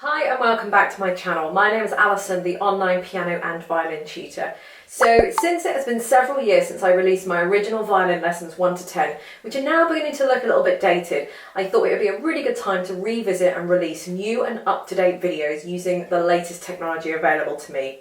Hi and welcome back to my channel. My name is Alison, the online piano and violin tutor. So since it has been several years since I released my original violin lessons 1 to 10, which are now beginning to look a little bit dated, I thought it would be a really good time to revisit and release new and up-to-date videos using the latest technology available to me.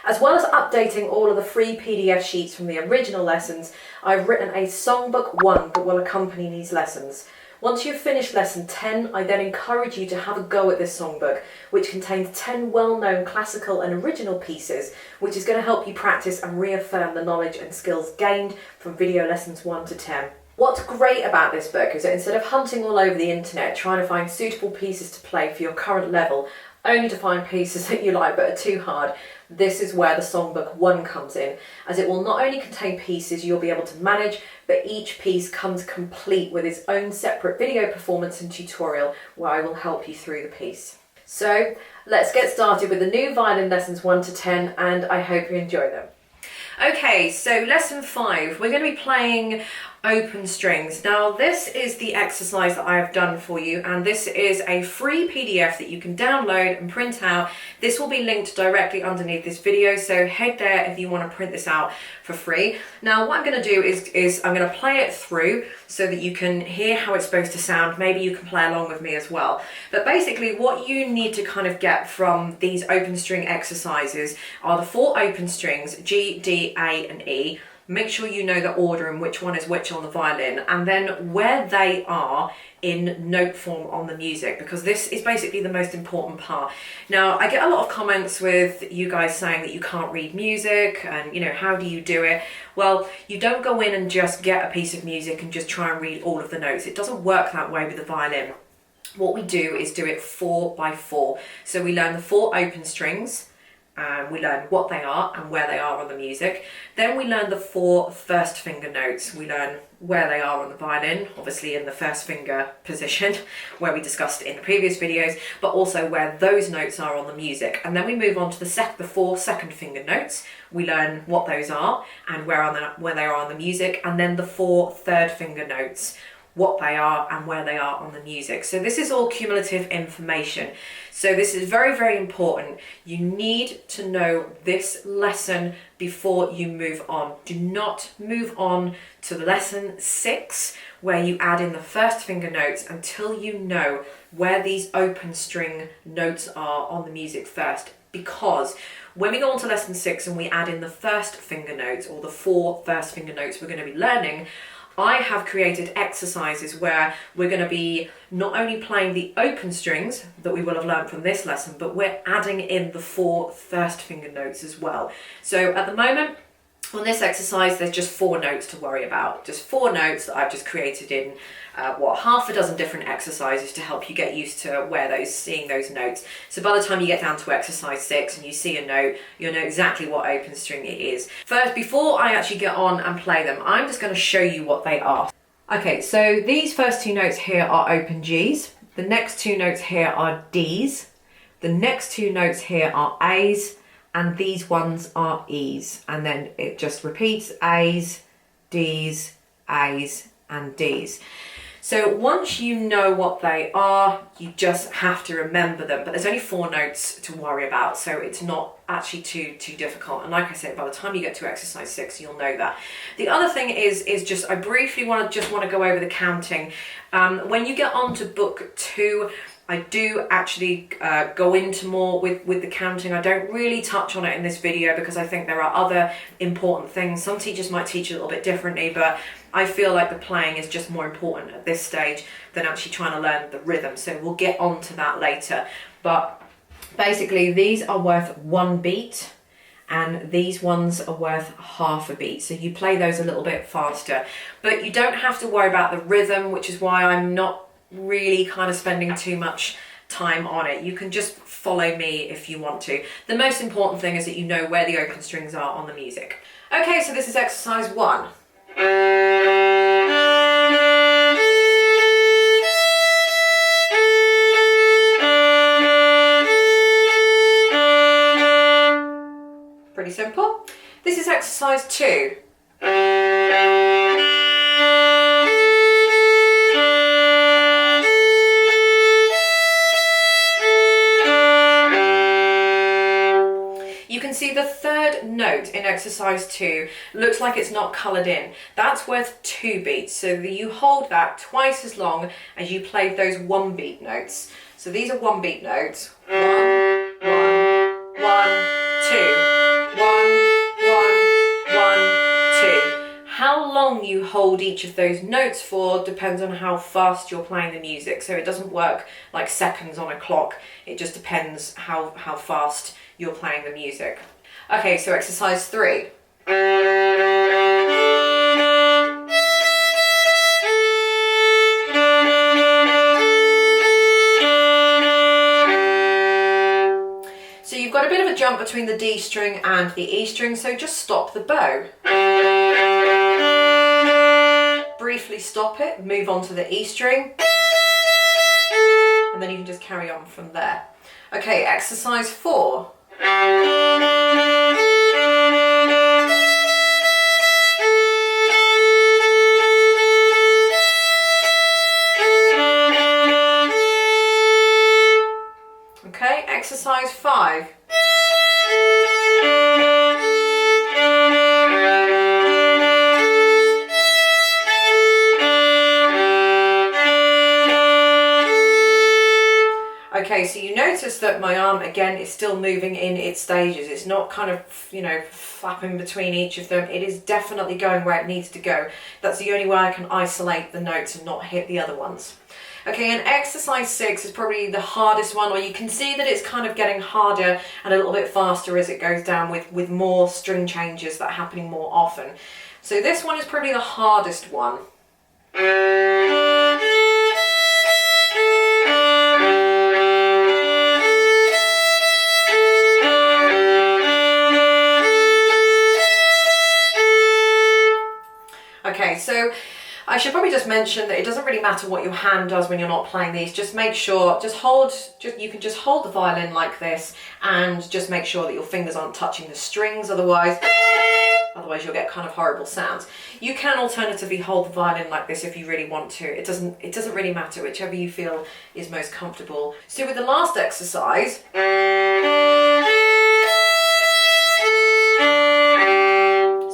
As well as updating all of the free PDF sheets from the original lessons, I've written a songbook 1 that will accompany these lessons. Once you've finished lesson 10, I then encourage you to have a go at this songbook, which contains 10 well-known classical and original pieces, which is going to help you practice and reaffirm the knowledge and skills gained from video lessons 1 to 10. What's great about this book is that instead of hunting all over the internet trying to find suitable pieces to play for your current level, only to find pieces that you like but are too hard, this is where the Songbook 1 comes in, as it will not only contain pieces you'll be able to manage, but each piece comes complete with its own separate video performance and tutorial where I will help you through the piece. So let's get started with the new violin lessons 1 to 10, and I hope you enjoy them. Okay, so lesson 5, we're going to be playing open strings. Now this is the exercise that I have done for you, and this is a free PDF that you can download and print out. This will be linked directly underneath this video, so head there if you want to print this out for free. Now what I'm going to do is I'm going to play it through so that you can hear how it's supposed to sound. Maybe you can play along with me as well. But basically what you need to kind of get from these open string exercises are the 4 open strings, G, D, A and E. Make sure you know the order and which one is which on the violin, and then where they are in note form on the music, because this is basically the most important part. Now I get a lot of comments with you guys saying that you can't read music and how do you do it? Well, you don't go in and just get a piece of music and just try and read all of the notes. It doesn't work that way with the violin. What we do is do it 4 by 4. So we learn the 4 open strings, and we learn what they are and where they are on the music. Then we learn the 4 first finger notes. We learn where they are on the violin, obviously in the first finger position, where we discussed in the previous videos, but also where those notes are on the music. And then we move on to the 4 second finger notes. We learn what those are and where they are on the music, and then the 4 third finger notes, what they are and where they are on the music. So this is all cumulative information. So this is very, very important. You need to know this lesson before you move on. Do not move on to lesson 6, where you add in the first finger notes, until you know where these open string notes are on the music first. Because when we go on to lesson 6 and we add in the first finger notes, or the 4 first finger notes we're going to be learning, I have created exercises where we're going to be not only playing the open strings that we will have learned from this lesson, but we're adding in the 4 first finger notes as well. So at the moment on this exercise, there's just 4 notes to worry about. Just 4 notes that I've just created in half a dozen different exercises to help you get used to seeing those notes. So by the time you get down to exercise 6 and you see a note, you'll know exactly what open string it is. First, before I actually get on and play them, I'm just going to show you what they are. Okay, so these first 2 notes here are open Gs. The next 2 notes here are Ds. The next 2 notes here are As. And these ones are E's, and then it just repeats A's, D's, A's and D's. So once you know what they are, you just have to remember them, but there's only 4 notes to worry about, so it's not actually too difficult. And like I said, by the time you get to exercise 6, you'll know that. The other thing is just I briefly want to go over the counting. When you get on to book 2, I do actually go into more with the counting. I don't really touch on it in this video because I think there are other important things. Some teachers might teach a little bit differently, but I feel like the playing is just more important at this stage than actually trying to learn the rhythm. So we'll get on to that later. But basically these are worth 1 beat, and these ones are worth half a beat. So you play those a little bit faster. But you don't have to worry about the rhythm, which is why I'm not really kind of spending too much time on it. You can just follow me if you want to. The most important thing is that you know where the open strings are on the music. Okay, so this is exercise 1. Pretty simple. This is exercise 2. see the third note in exercise 2 looks like it's not coloured in. That's worth 2 beats, so that you hold that twice as long as you played those 1 beat notes. So these are 1 beat notes. 1, 1, 1, 2. 1, 1, 1, 2. How long you hold each of those notes for depends on how fast you're playing the music. So it doesn't work like seconds on a clock. It just depends how fast you're playing the music. Okay, so exercise 3. So you've got a bit of a jump between the D string and the E string, so just stop the bow. Briefly stop it, move on to the E string, and then you can just carry on from there. Okay, exercise 4. Okay, exercise 5. Okay, so you notice that my arm again is still moving in its stages. It's not kind of, flapping between each of them. It is definitely going where it needs to go. That's the only way I can isolate the notes and not hit the other ones. Okay, and exercise 6 is probably the hardest one, or you can see that it's kind of getting harder and a little bit faster as it goes down with more string changes that are happening more often. So this one is probably the hardest one. Okay, so I should probably just mention that it doesn't really matter what your hand does when you're not playing these. Just make sure, you can just hold the violin like this and just make sure that your fingers aren't touching the strings, otherwise you'll get kind of horrible sounds. You can alternatively hold the violin like this if you really want to. It doesn't really matter, whichever you feel is most comfortable. So with the last exercise,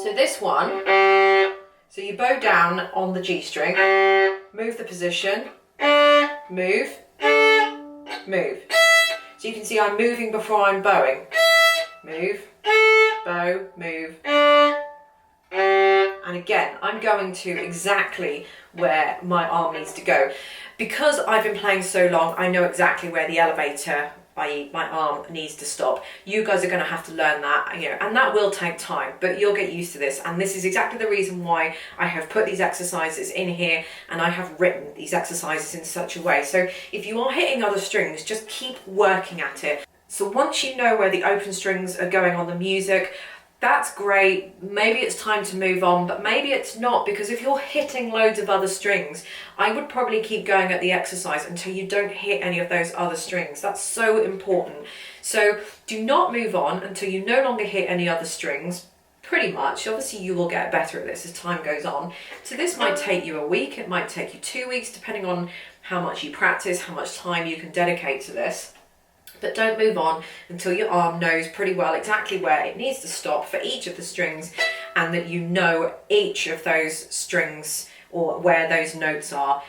so this one, so you bow down on the G string, move the position, move, move. So you can see I'm moving before I'm bowing. Move, bow, move. And again, I'm going to exactly where my arm needs to go. Because I've been playing so long, I know exactly where the elevator, i.e. my arm, needs to stop. You guys are going to have to learn that, and that will take time, but you'll get used to this. And this is exactly the reason why I have put these exercises in here, and I have written these exercises in such a way. So if you are hitting other strings, just keep working at it. So once you know where the open strings are going on the music, that's great. Maybe it's time to move on, but maybe it's not, because if you're hitting loads of other strings, I would probably keep going at the exercise until you don't hit any of those other strings. That's so important. So do not move on until you no longer hit any other strings, pretty much. Obviously you will get better at this as time goes on. So this might take you a week, it might take you 2 weeks, depending on how much you practice, how much time you can dedicate to this. But don't move on until your arm knows pretty well exactly where it needs to stop for each of the strings, and that you know each of those strings or where those notes are,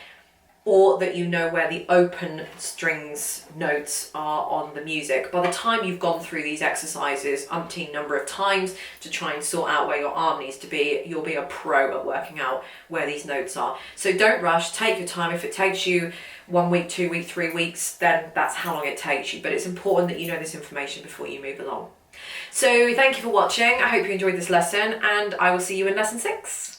or that you know where the open strings notes are on the music. By the time you've gone through these exercises umpteen number of times to try and sort out where your arm needs to be, you'll be a pro at working out where these notes are. So don't rush, take your time. If it takes you 1 week, 2 weeks, 3 weeks, then that's how long it takes you. But it's important that you know this information before you move along. So thank you for watching. I hope you enjoyed this lesson, and I will see you in lesson 6.